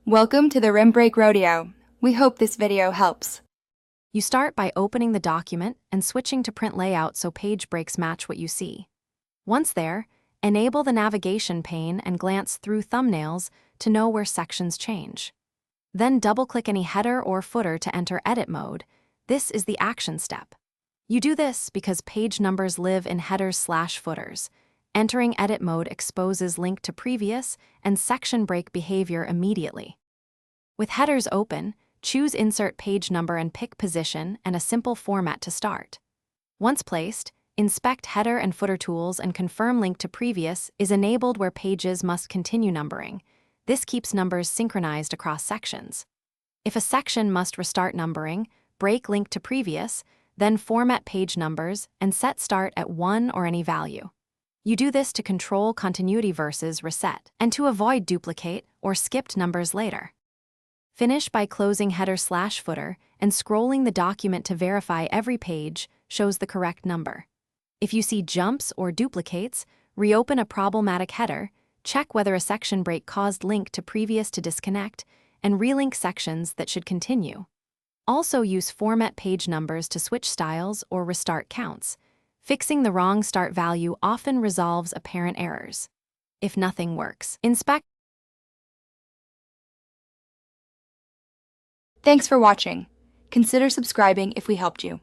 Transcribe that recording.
Welcome to the Rim Break Rodeo. We hope this video helps. You start by opening the document and switching to print layout so page breaks match what you see. Once there, enable the navigation pane and glance through thumbnails to know where sections change. Then double-click any header or footer to enter edit mode. This is the action step. You do this because page numbers live in headers/footers. Entering edit mode exposes link to previous and section break behavior immediately. With headers open, choose Insert Page Number and pick Position and a simple format to start. Once placed, inspect header and footer tools and confirm link to previous is enabled where pages must continue numbering. This keeps numbers synchronized across sections. If a section must restart numbering, break link to previous, then format page numbers and set start at 1 or any value. You do this to control continuity versus reset and to avoid duplicate or skipped numbers later. Finish by closing header/footer and scrolling the document to verify every page shows the correct number. If you see jumps or duplicates, reopen a problematic header, check whether a section break caused link to previous to disconnect, and relink sections that should continue. Also use format page numbers to switch styles or restart counts. Fixing the wrong start value often resolves apparent errors. If nothing works, inspect. Thanks for watching. Consider subscribing if we helped you.